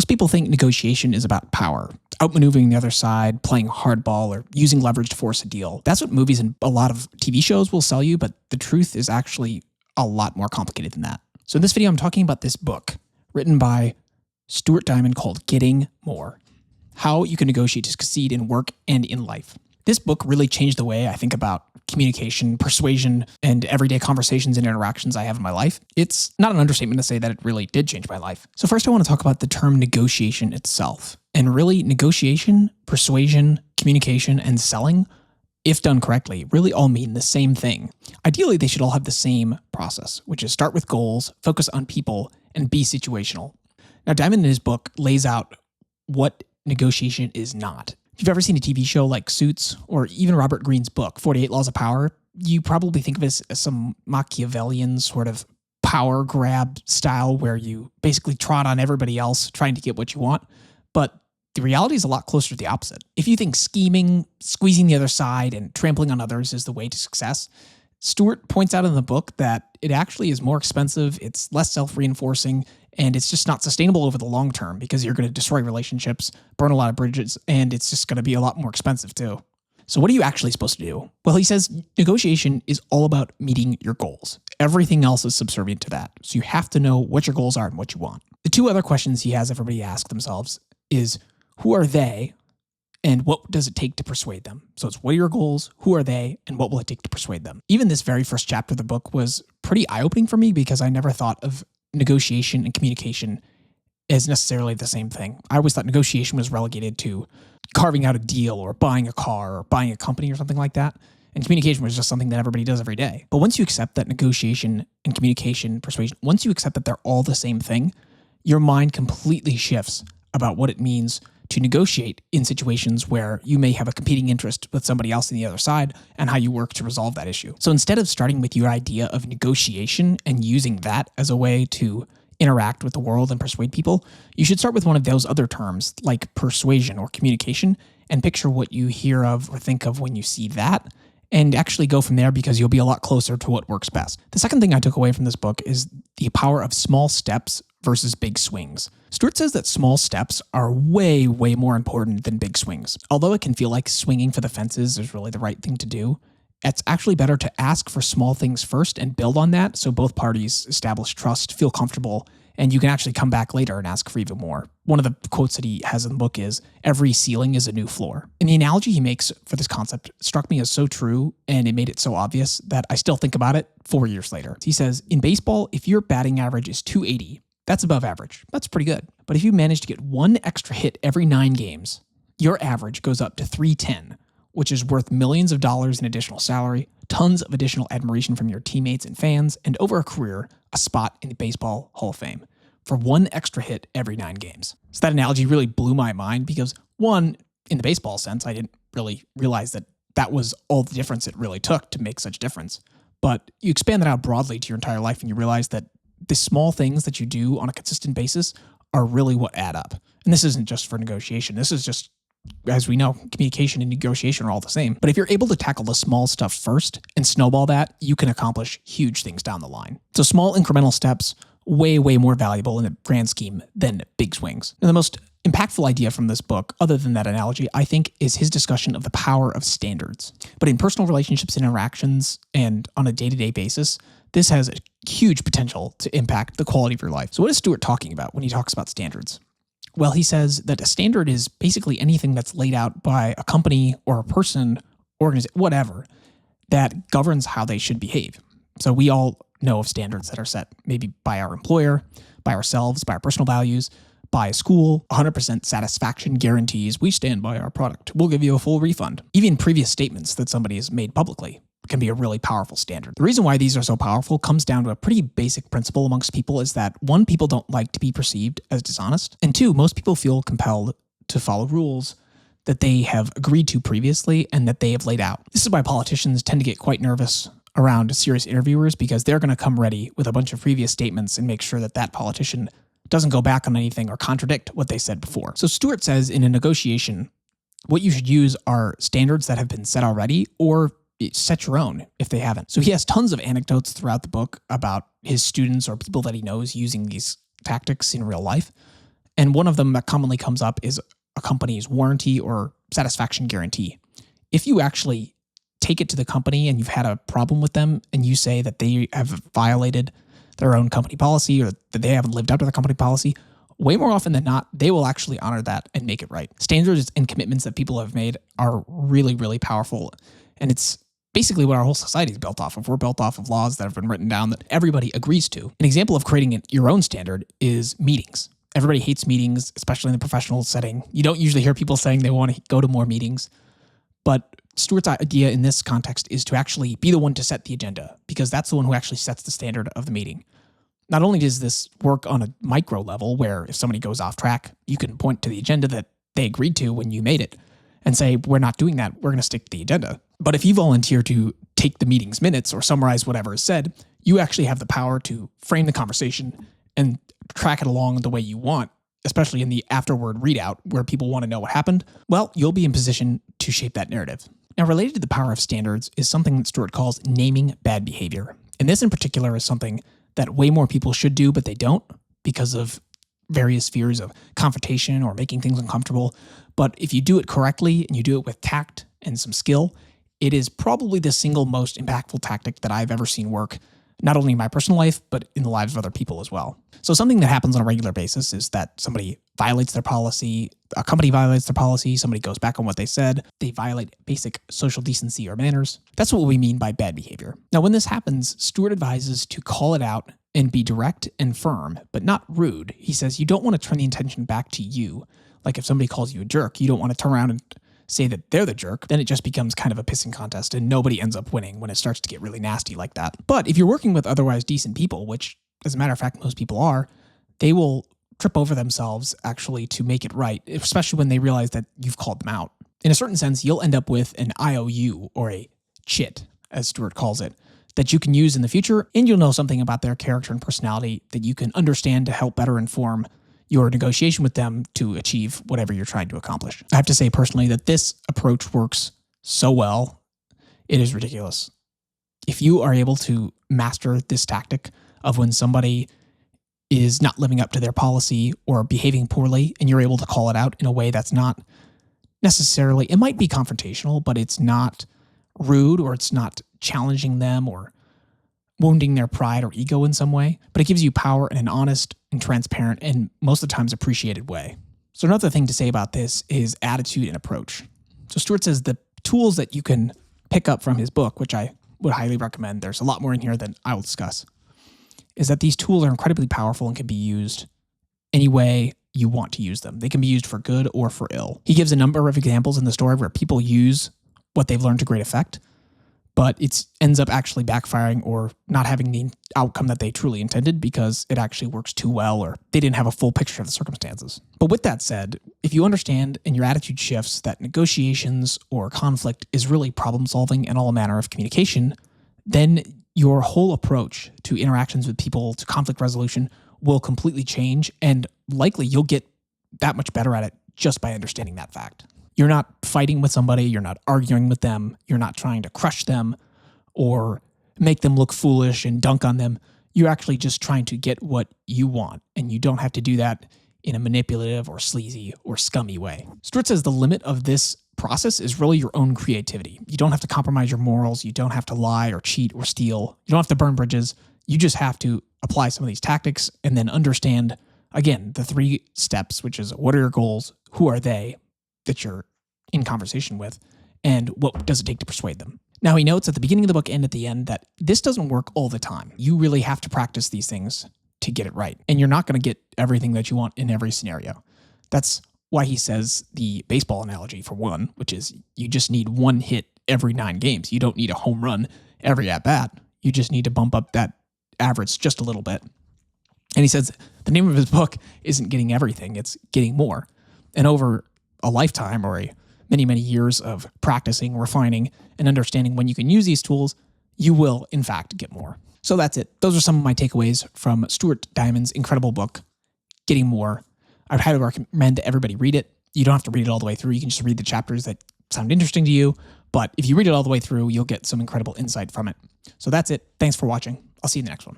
Most people think negotiation is about power, outmaneuvering the other side, playing hardball, or using leverage to force a deal. That's what movies and a lot of TV shows will sell you, but the truth is actually a lot more complicated than that. So in this video, I'm talking about this book written by Stuart Diamond called Getting More: How You Can Negotiate to Succeed in Work and in Life. This book really changed the way I think about communication, persuasion, and everyday conversations and interactions I have in my life. It's not an understatement to say that it really did change my life. So first I want to talk about the term negotiation itself. And really, negotiation, persuasion, communication, and selling, if done correctly, really all mean the same thing. Ideally, they should all have the same process, which is start with goals, focus on people, and be situational. Now, Diamond in his book lays out what negotiation is not. If you've ever seen a TV show like Suits, or even Robert Greene's book, 48 Laws of Power, you probably think of it as some Machiavellian sort of power grab style where you basically trot on everybody else trying to get what you want. But the reality is a lot closer to the opposite. If you think scheming, squeezing the other side, and trampling on others is the way to success, Stuart points out in the book that it actually is more expensive, it's less self-reinforcing, and it's just not sustainable over the long term because you're going to destroy relationships, burn a lot of bridges, and it's just going to be a lot more expensive too. So what are you actually supposed to do? Well, he says negotiation is all about meeting your goals. Everything else is subservient to that. So you have to know what your goals are and what you want. The two other questions he has everybody ask themselves is, who are they? And what does it take to persuade them? So it's what are your goals, who are they, and what will it take to persuade them? Even this very first chapter of the book was pretty eye-opening for me because I never thought of negotiation and communication as necessarily the same thing. I always thought negotiation was relegated to carving out a deal or buying a car or buying a company or something like that. And communication was just something that everybody does every day. But once you accept that negotiation and communication, persuasion, once you accept that they're all the same thing, your mind completely shifts about what it means to negotiate in situations where you may have a competing interest with somebody else on the other side and how you work to resolve that issue. So instead of starting with your idea of negotiation and using that as a way to interact with the world and persuade people, you should start with one of those other terms like persuasion or communication and picture what you hear of or think of when you see that and actually go from there because you'll be a lot closer to what works best. The second thing I took away from this book is the power of small steps versus big swings. Stuart says that small steps are way, way more important than big swings. Although it can feel like swinging for the fences is really the right thing to do, it's actually better to ask for small things first and build on that so both parties establish trust, feel comfortable, and you can actually come back later and ask for even more. One of the quotes that he has in the book is, every ceiling is a new floor. And the analogy he makes for this concept struck me as so true, and it made it so obvious that I still think about it 4 years later. He says, in baseball, if your batting average is 280, that's above average. That's pretty good. But if you manage to get one extra hit every 9 games, your average goes up to 310, which is worth millions of dollars in additional salary, tons of additional admiration from your teammates and fans, and over a career, a spot in the Baseball Hall of Fame for one extra hit every 9 games. So that analogy really blew my mind because, one, in the baseball sense, I didn't really realize that that was all the difference it really took to make such difference. But you expand that out broadly to your entire life and you realize that the small things that you do on a consistent basis are really what add up. And this isn't just for negotiation. This is just, as we know, communication and negotiation are all the same. But if you're able to tackle the small stuff first and snowball that, you can accomplish huge things down the line. So small incremental steps, way, way more valuable in the grand scheme than big swings. And the most impactful idea from this book, other than that analogy, I think is his discussion of the power of standards. But in personal relationships and interactions and on a day-to-day basis, this has a huge potential to impact the quality of your life. So what is Stuart talking about when he talks about standards? Well, he says that a standard is basically anything that's laid out by a company or a person, organization, whatever, that governs how they should behave. So we all know of standards that are set maybe by our employer, by ourselves, by our personal values, by a school. 100% satisfaction guarantees we stand by our product. We'll give you a full refund. Even previous statements that somebody has made publicly can be a really powerful standard. The reason why these are so powerful comes down to a pretty basic principle amongst people is that, one, people don't like to be perceived as dishonest, and two, most people feel compelled to follow rules that they have agreed to previously and that they have laid out. This is why politicians tend to get quite nervous around serious interviewers because they're going to come ready with a bunch of previous statements and make sure that that politician doesn't go back on anything or contradict what they said before. So Stuart says in a negotiation, what you should use are standards that have been set already or set your own if they haven't. So he has tons of anecdotes throughout the book about his students or people that he knows using these tactics in real life. And one of them that commonly comes up is a company's warranty or satisfaction guarantee. If you actually take it to the company and you've had a problem with them and you say that they have violated their own company policy or that they haven't lived up to the company policy, way more often than not, they will actually honor that and make it right. Standards and commitments that people have made are really, really powerful. And it's basically what our whole society is built off of. We're built off of laws that have been written down that everybody agrees to. An example of creating your own standard is meetings. Everybody hates meetings, especially in the professional setting. You don't usually hear people saying they want to go to more meetings. But Stuart's idea in this context is to actually be the one to set the agenda, because that's the one who actually sets the standard of the meeting. Not only does this work on a micro level, where if somebody goes off track, you can point to the agenda that they agreed to when you made it and say, we're not doing that, we're going to stick to the agenda. But if you volunteer to take the meeting's minutes or summarize whatever is said, you actually have the power to frame the conversation and track it along the way you want, especially in the afterward readout where people want to know what happened. Well, you'll be in position to shape that narrative. Now, related to the power of standards is something that Stuart calls naming bad behavior. And this in particular is something that way more people should do, but they don't because of various fears of confrontation or making things uncomfortable. But if you do it correctly and you do it with tact and some skill, it is probably the single most impactful tactic that I've ever seen work, not only in my personal life, but in the lives of other people as well. So something that happens on a regular basis is that somebody violates their policy, a company violates their policy, somebody goes back on what they said, they violate basic social decency or manners. That's what we mean by bad behavior. Now, when this happens, Stuart advises to call it out and be direct and firm, but not rude. He says you don't want to turn the attention back to you. Like if somebody calls you a jerk, you don't want to turn around and say that they're the jerk. Then it just becomes kind of a pissing contest and nobody ends up winning when it starts to get really nasty like that. But if you're working with otherwise decent people, which as a matter of fact, most people are, they will trip over themselves actually to make it right, especially when they realize that you've called them out. In a certain sense, you'll end up with an IOU or a chit, as Stuart calls it, that you can use in the future, and you'll know something about their character and personality that you can understand to help better inform your negotiation with them to achieve whatever you're trying to accomplish. I have to say personally that this approach works so well, it is ridiculous. If you are able to master this tactic of when somebody is not living up to their policy or behaving poorly, and you're able to call it out in a way that's not necessarily, it might be confrontational, but it's not rude or it's not challenging them or wounding their pride or ego in some way, but it gives you power in an honest and transparent and most of the times appreciated way. So another thing to say about this is attitude and approach. So Stuart says the tools that you can pick up from his book, which I would highly recommend, there's a lot more in here than I will discuss, is that these tools are incredibly powerful and can be used any way you want to use them. They can be used for good or for ill. He gives a number of examples in the story where people use what they've learned to great effect, but it ends up actually backfiring or not having the outcome that they truly intended because it actually works too well or they didn't have a full picture of the circumstances. But with that said, if you understand and your attitude shifts that negotiations or conflict is really problem solving and all manner of communication, then your whole approach to interactions with people, to conflict resolution, will completely change, and likely you'll get that much better at it just by understanding that fact. You're not fighting with somebody, you're not arguing with them, you're not trying to crush them or make them look foolish and dunk on them. You're actually just trying to get what you want, and you don't have to do that in a manipulative or sleazy or scummy way. Stuart says the limit of this process is really your own creativity. You don't have to compromise your morals. You don't have to lie or cheat or steal. You don't have to burn bridges. You just have to apply some of these tactics and then understand, again, the 3 steps, which is what are your goals? Who are they that you're in conversation with? And what does it take to persuade them? Now, he notes at the beginning of the book and at the end that this doesn't work all the time. You really have to practice these things to get it right. And you're not going to get everything that you want in every scenario. That's why he says the baseball analogy, for one, which is you just need 1 hit every 9 games. You don't need a home run every at bat. You just need to bump up that average just a little bit. And he says the name of his book isn't getting everything, it's getting more. And over a lifetime or a many, many years of practicing, refining, and understanding when you can use these tools, you will, in fact, get more. So that's it. Those are some of my takeaways from Stuart Diamond's incredible book, Getting More. I would highly recommend that everybody read it. You don't have to read it all the way through. You can just read the chapters that sound interesting to you. But if you read it all the way through, you'll get some incredible insight from it. So that's it. Thanks for watching. I'll see you in the next one.